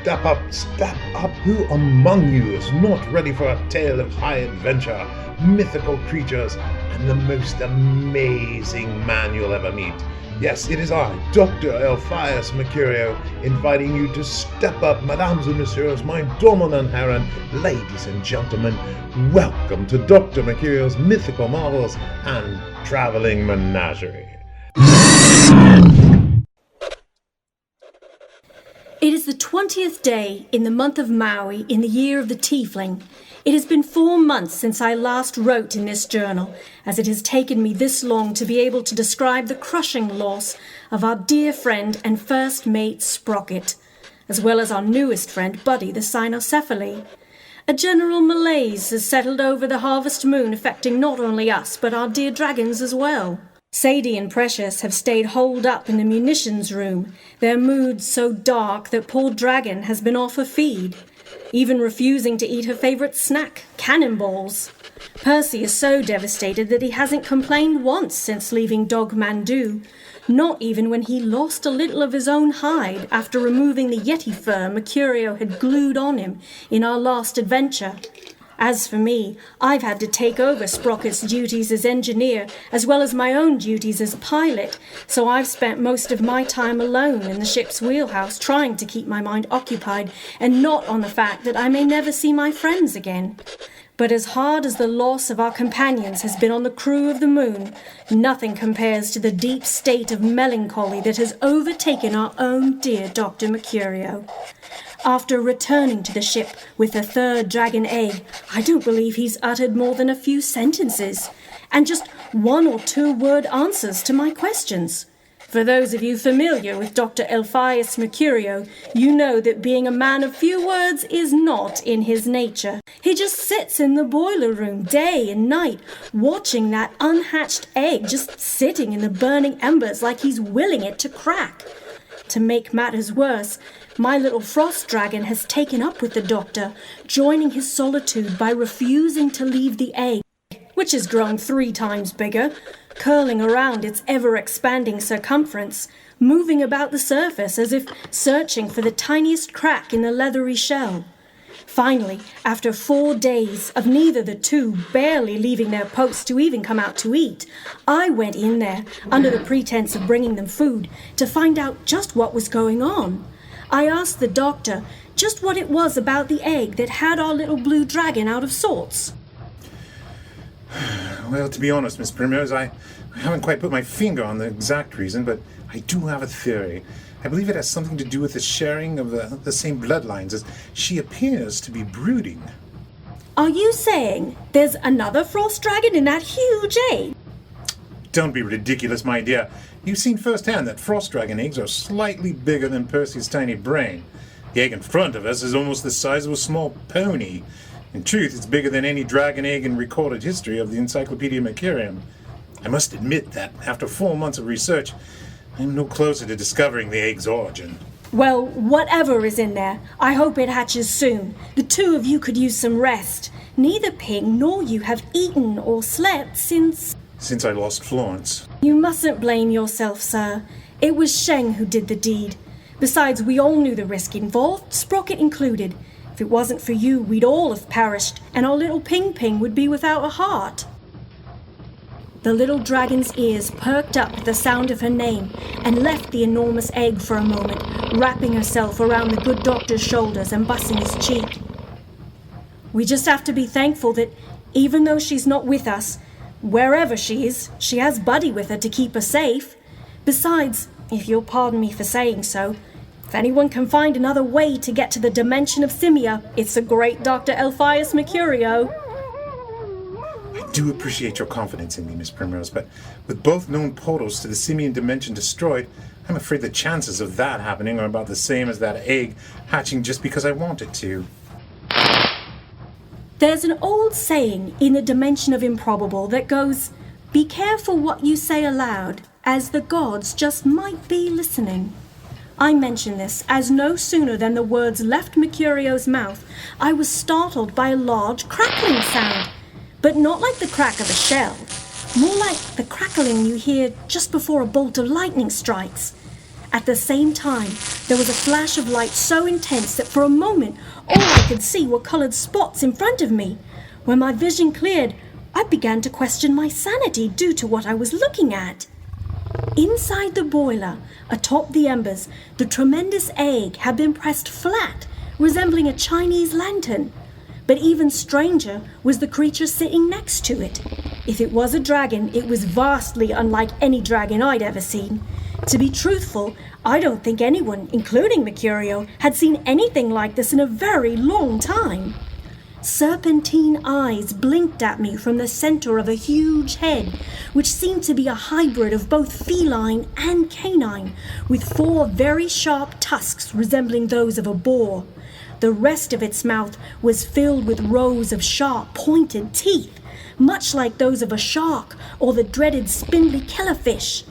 step up, step up. Who among you is not ready for a tale of high adventure, mythical creatures, and the most amazing man you'll ever meet? Yes, it is I, Dr. Elphias Mecurio, inviting you to step up, mesdames and messieurs, my dominant heron, ladies and gentlemen. Welcome to Dr. Mercurio's Mythical Marvels and Traveling Menagerie. It is the 20th day in the month of Maui in the year of the Tiefling. It has been 4 months since I last wrote in this journal, as it has taken me this long to be able to describe the crushing loss of our dear friend and first mate Sprocket, as well as our newest friend Buddy the Cynocephali. A general malaise has settled over the harvest moon, affecting not only us but our dear dragons as well. Sadie and Precious have stayed holed up in the munitions room, their moods so dark that poor Dragon has been off a feed, even refusing to eat her favourite snack, cannonballs. Percy is so devastated that he hasn't complained once since leaving Dogmandoo, not even when he lost a little of his own hide after removing the yeti fur Mecurio had glued on him in our last adventure. As for me, I've had to take over Sprocket's duties as engineer, as well as my own duties as pilot, so I've spent most of my time alone in the ship's wheelhouse trying to keep my mind occupied and not on the fact that I may never see my friends again. But as hard as the loss of our companions has been on the crew of the Moon, nothing compares to the deep state of melancholy that has overtaken our own dear Dr. Mecurio. After returning to the ship with the third dragon egg, I don't believe he's uttered more than a few sentences, and just 1 or 2 word answers to my questions. For those of you familiar with Dr. Elphias Mecurio, you know that being a man of few words is not in his nature. He just sits in the boiler room day and night, watching that unhatched egg just sitting in the burning embers like he's willing it to crack. To make matters worse, my little frost dragon has taken up with the doctor, joining his solitude by refusing to leave the egg, which has grown 3 times bigger, curling around its ever-expanding circumference, moving about the surface as if searching for the tiniest crack in the leathery shell. Finally, after 4 days of neither the two barely leaving their posts to even come out to eat, I went in there, under the pretense of bringing them food, to find out just what was going on. I asked the doctor just what it was about the egg that had our little blue dragon out of sorts. Well, to be honest, Miss Primrose, I haven't quite put my finger on the exact reason, but I do have a theory. I believe it has something to do with the sharing of the same bloodlines, as she appears to be brooding. Are you saying there's another frost dragon in that huge egg? Don't be ridiculous, my dear. You've seen firsthand that frost dragon eggs are slightly bigger than Percy's tiny brain. The egg in front of us is almost the size of a small pony. In truth, it's bigger than any dragon egg in recorded history of the Encyclopedia Mercurium. I must admit that, after 4 months of research, I'm no closer to discovering the egg's origin. Well, whatever is in there, I hope it hatches soon. The 2 of you could use some rest. Neither Ping nor you have eaten or slept since I lost Florence. You mustn't blame yourself, sir. It was Sheng who did the deed. Besides, we all knew the risk involved, Sprocket included. If it wasn't for you, we'd all have perished, and our little Ping would be without a heart. The little dragon's ears perked up at the sound of her name and left the enormous egg for a moment, wrapping herself around the good doctor's shoulders and bussing his cheek. We just have to be thankful that, even though she's not with us, wherever she is, she has Buddy with her to keep her safe. Besides, if you'll pardon me for saying so, if anyone can find another way to get to the dimension of Simia, it's the great Dr. Elphias Mecurio. I do appreciate your confidence in me, Miss Primrose, but with both known portals to the Simian dimension destroyed, I'm afraid the chances of that happening are about the same as that egg hatching just because I want it to. There's an old saying in the dimension of Improbable that goes, "Be careful what you say aloud, as the gods just might be listening." I mention this as no sooner than the words left Mercurio's mouth, I was startled by a large crackling sound, but not like the crack of a shell, more like the crackling you hear just before a bolt of lightning strikes. At the same time, there was a flash of light so intense that for a moment all I could see were coloured spots in front of me. When my vision cleared, I began to question my sanity due to what I was looking at. Inside the boiler, atop the embers, the tremendous egg had been pressed flat, resembling a Chinese lantern. But even stranger was the creature sitting next to it. If it was a dragon, it was vastly unlike any dragon I'd ever seen. To be truthful, I don't think anyone, including Mecurio, had seen anything like this in a very long time. Serpentine eyes blinked at me from the center of a huge head, which seemed to be a hybrid of both feline and canine, with 4 very sharp tusks resembling those of a boar. The rest of its mouth was filled with rows of sharp, pointed teeth, much like those of a shark or the dreaded spindly killifish.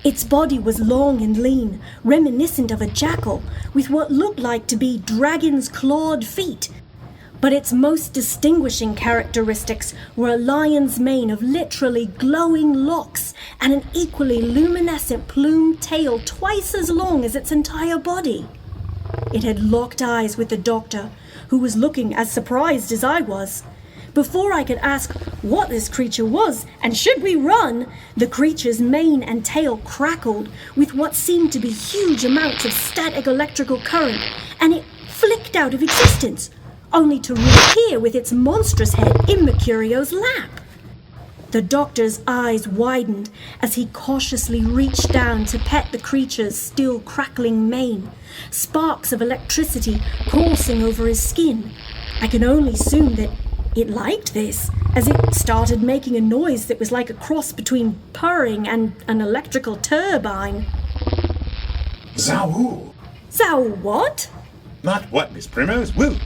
Its body was long and lean, reminiscent of a jackal, with what looked like to be dragon's clawed feet. But its most distinguishing characteristics were a lion's mane of literally glowing locks and an equally luminescent plumed tail twice as long as its entire body. It had locked eyes with the doctor, who was looking as surprised as I was. Before I could ask what this creature was and should we run, the creature's mane and tail crackled with what seemed to be huge amounts of static electrical current, and it flicked out of existence, only to reappear with its monstrous head in Mercurio's lap. The doctor's eyes widened as he cautiously reached down to pet the creature's still crackling mane, sparks of electricity coursing over his skin. I can only assume that it liked this, as it started making a noise that was like a cross between purring and an electrical turbine. Zawu! Zawu what? Not what, Miss Primrose? Will!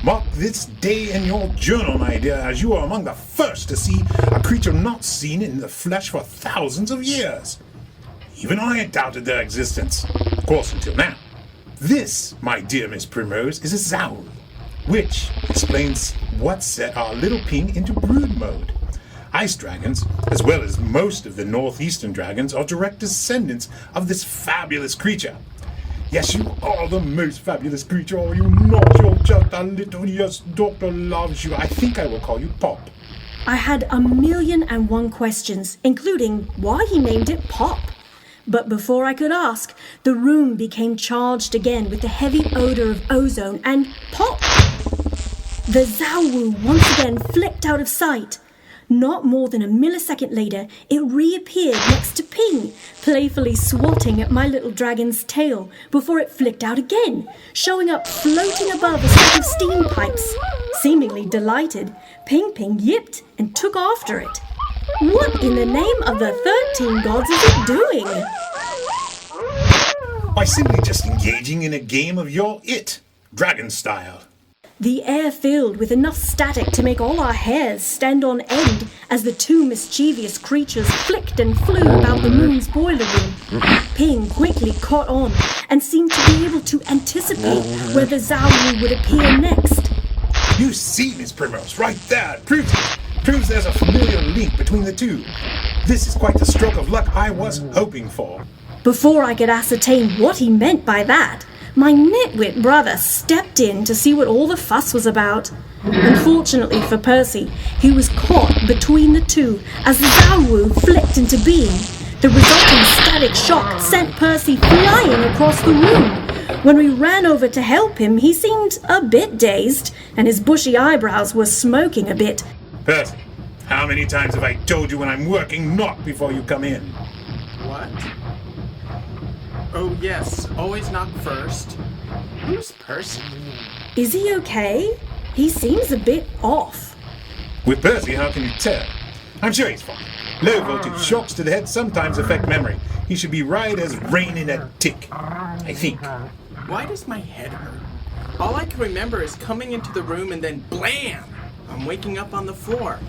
Mark this day in your journal, my dear, as you are among the first to see a creature not seen in the flesh for thousands of years. Even I doubted their existence, of course, until now. This, my dear Miss Primrose, is a Zawu, which explains what set our little ping into brood mode. Ice dragons, as well as most of the northeastern dragons, are direct descendants of this fabulous creature. Yes, you are the most fabulous creature, are you not? You're just a little, yes, Doctor loves you. I think I will call you Pop. I had 1,000,001 questions, including why he named it Pop. But before I could ask, the room became charged again with the heavy odor of ozone and pop! The Zawu once again flicked out of sight. Not more than a millisecond later, it reappeared next to Ping, playfully swatting at my little dragon's tail before it flicked out again, showing up floating above a set of steam pipes. Seemingly delighted, Ping yipped and took after it. What in the name of the 13 gods is it doing? By simply just engaging in a game of your it, dragon style. The air filled with enough static to make all our hairs stand on end as the 2 mischievous creatures flicked and flew about the moon's boiler room. Ping quickly caught on and seemed to be able to anticipate where the Zawu would appear next. You see, Miss Primrose, right there, proves there's a familiar link between the two. This is quite the stroke of luck I was hoping for. Before I could ascertain what he meant by that, my nitwit brother stepped in to see what all the fuss was about. Unfortunately for Percy, he was caught between the two as the Zawu flicked into being. The resulting static shock sent Percy flying across the room. When we ran over to help him, he seemed a bit dazed, and his bushy eyebrows were smoking a bit. Percy, how many times have I told you when I'm working, knock before you come in? What? Oh yes, always knock first. Who's Percy? Is he okay? He seems a bit off. With Percy, how can you tell? I'm sure he's fine. Low voltage shocks to the head sometimes affect memory. He should be right as rain in a tick, I think. Why does my head hurt? All I can remember is coming into the room and then blam! I'm waking up on the floor.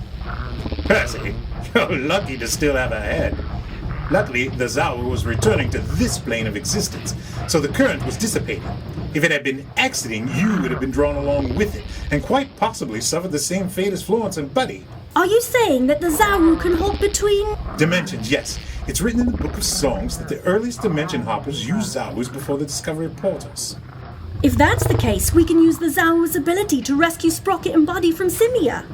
Percy, you're lucky to still have a head. Luckily, the Zawu was returning to this plane of existence, so the current was dissipating. If it had been exiting, you would have been drawn along with it, and quite possibly suffered the same fate as Florence and Buddy. Are you saying that the Zawu can hop between? Dimensions, yes. It's written in the Book of Songs that the earliest dimension hoppers used Zawus before the discovery of portals. If that's the case, we can use the Zawu's ability to rescue Sprocket and Buddy from Simia.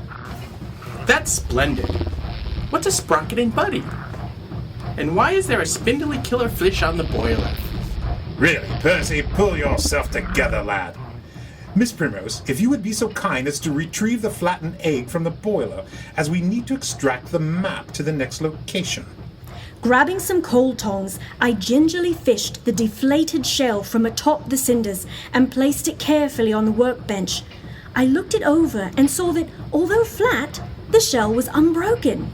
That's splendid. What's a Sprocket and Buddy? And why is there a spindly killer fish on the boiler? Really, Percy, pull yourself together, lad. Miss Primrose, if you would be so kind as to retrieve the flattened egg from the boiler, as we need to extract the map to the next location. Grabbing some coal tongs, I gingerly fished the deflated shell from atop the cinders and placed it carefully on the workbench. I looked it over and saw that, although flat, the shell was unbroken.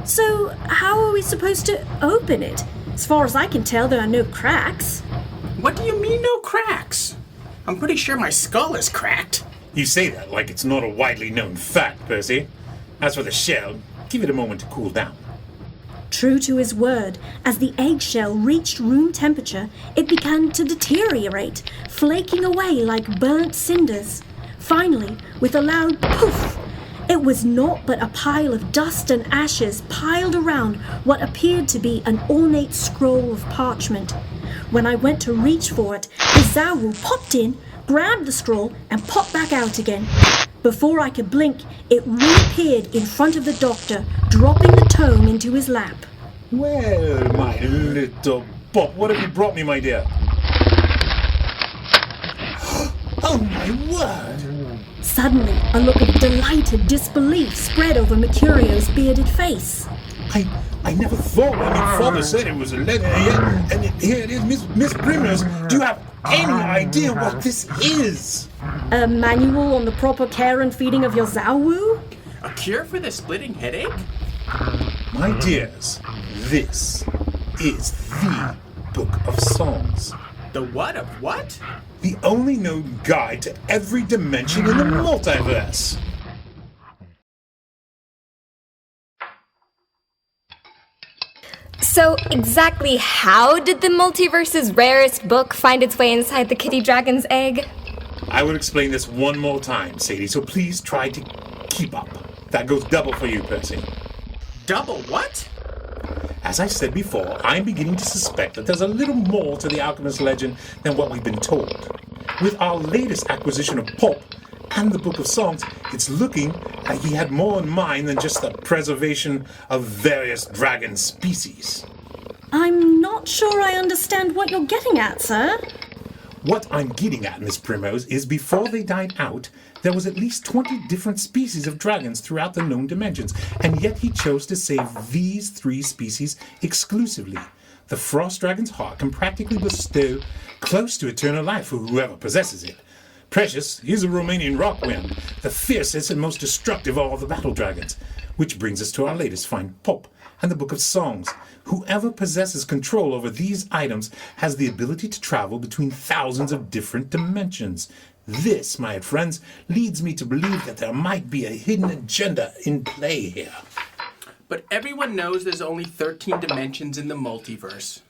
So, how are we supposed to open it? As far as I can tell, there are no cracks. What do you mean, no cracks? I'm pretty sure my skull is cracked. You say that like it's not a widely known fact, Percy. As for the shell, give it a moment to cool down. True to his word, as the eggshell reached room temperature, it began to deteriorate, flaking away like burnt cinders. Finally, with a loud poof, it was naught but a pile of dust and ashes piled around what appeared to be an ornate scroll of parchment. When I went to reach for it, the Zawu popped in, grabbed the scroll, and popped back out again. Before I could blink, it reappeared in front of the doctor, dropping the tome into his lap. Well, my little Bob, what have you brought me, my dear? Oh, my word! Suddenly, a look of delighted disbelief spread over Mercurio's bearded face. I never thought when your father said it was a letter, and here it is, Miss Primrose. Do you have any idea what this is? A manual on the proper care and feeding of your Zawu? A cure for the splitting headache? My dears, this is the Book of Songs. The what of what? The only known guide to every dimension in the multiverse. So, exactly how did the multiverse's rarest book find its way inside the kitty dragon's egg? I will explain this one more time, Sadie, so please try to keep up. That goes double for you, Percy. Double what? As I said before, I'm beginning to suspect that there's a little more to the alchemist legend than what we've been told. With our latest acquisition of Pop and the Book of Songs, it's looking like he had more in mind than just the preservation of various dragon species. I'm not sure I understand what you're getting at, sir. What I'm getting at, Miss Primrose, is before they died out, there was at least 20 different species of dragons throughout the known dimensions, and yet he chose to save these 3 species exclusively. The frost dragon's heart can practically bestow close to eternal life for whoever possesses it. Precious is a Romanian rockwind, the fiercest and most destructive of all the battle dragons. Which brings us to our latest find, Pop and the Book of Songs. Whoever possesses control over these items has the ability to travel between thousands of different dimensions. This, my friends, leads me to believe that there might be a hidden agenda in play here. But everyone knows there's only 13 dimensions in the multiverse.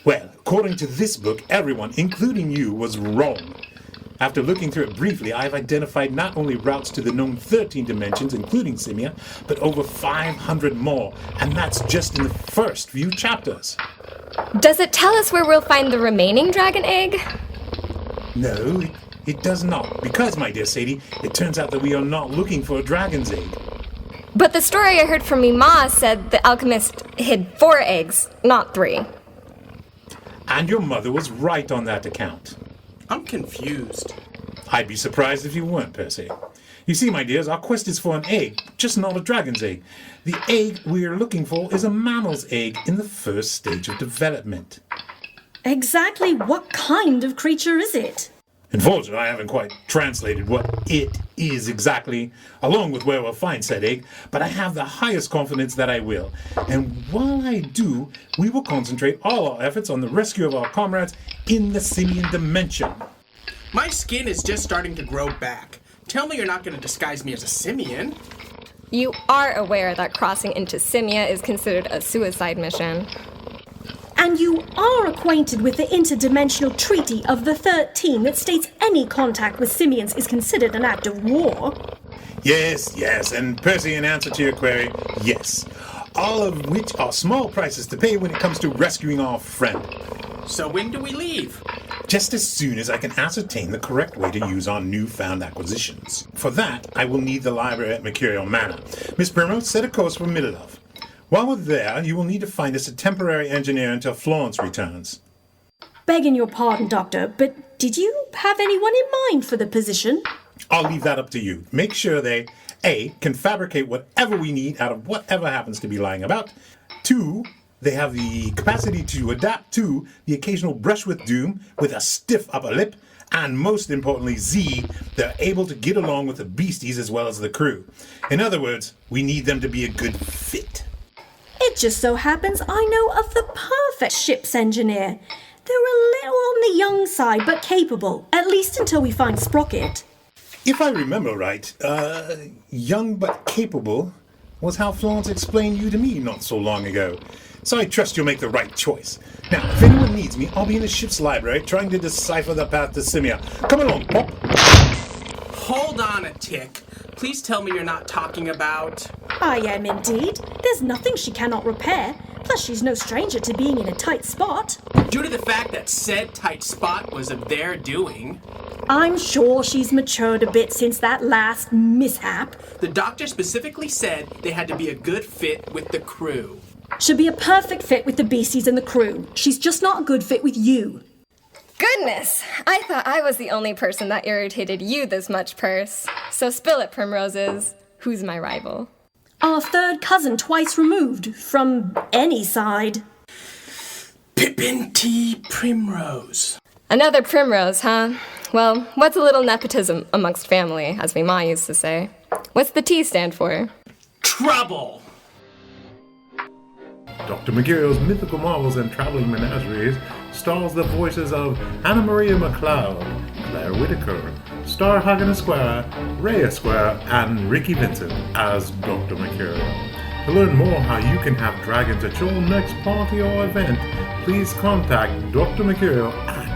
Well, according to this book, everyone, including you, was wrong. After looking through it briefly, I have identified not only routes to the known 13 dimensions, including Simia, but over 500 more, and that's just in the first few chapters. Does it tell us where we'll find the remaining dragon egg? No, it does not, because, my dear Sadie, it turns out that we are not looking for a dragon's egg. But the story I heard from Mima said the alchemist hid 4 eggs, not 3. And your mother was right on that account. I'm confused. I'd be surprised if you weren't, Percy. You see, my dears, our quest is for an egg, just not a dragon's egg. The egg we're looking for is a mammal's egg in the first stage of development. Exactly what kind of creature is it? Unfortunately, I haven't quite translated what it is exactly, along with where we'll find said egg, but I have the highest confidence that I will. And while I do, we will concentrate all our efforts on the rescue of our comrades in the simian dimension. My skin is just starting to grow back. Tell me you're not going to disguise me as a simian. You are aware that crossing into Simia is considered a suicide mission. And you are acquainted with the interdimensional treaty of the 13 that states any contact with simians is considered an act of war. Yes, and Percy, in answer to your query, yes. all of which are small prices to pay when it comes to rescuing our friend. So when do we leave? Just as soon as I can ascertain the correct way to use our newfound acquisitions. For that, I will need the library at Mecurio Manor. Miss Primrose, set a course for Middleof. While we're there, you will need to find us a temporary engineer until Florence returns. Begging your pardon, Doctor, but did you have anyone in mind for the position? I'll leave that up to you. Make sure they, A, can fabricate whatever we need out of whatever happens to be lying about. 2, they have the capacity to adapt to the occasional brush with doom with a stiff upper lip. And most importantly, Z, they're able to get along with the beasties as well as the crew. In other words, we need them to be a good fit. It just so happens I know of the perfect ship's engineer. They're a little on the young side, but capable, at least until we find Sprocket. If I remember right, young but capable was how Florence explained you to me not so long ago. So I trust you'll make the right choice. Now, if anyone needs me, I'll be in the ship's library trying to decipher the path to Simia. Come along, Pop. Hold on a tick. Please tell me you're not talking about... I am indeed. There's nothing she cannot repair. Plus, she's no stranger to being in a tight spot. Due to the fact that said tight spot was of their doing. I'm sure she's matured a bit since that last mishap. The doctor specifically said they had to be a good fit with the crew. She'll be a perfect fit with the beasties and the crew. She's just not a good fit with you. Goodness, I thought I was the only person that irritated you this much, Perce. So spill it, Primroses. Who's my rival? Our third cousin twice removed from any side. Pippin T. Primrose. Another Primrose, huh? Well, what's a little nepotism amongst family, as me ma used to say? What's the T stand for? Trouble! Dr. Mecurio's Mythical Marvels and Traveling Menageries stars the voices of Annamarie Macleod, Claire Whitaker, Star Haggen Esquerra, Ray Esquerra, and Ricki Vincent as Dr. Mecurio. To learn more how you can have dragons at your next party or event, please contact Dr. Mecurio at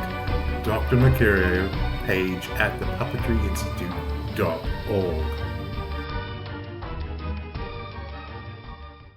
Dr. Mecurio page at thepuppetryinstitute.org.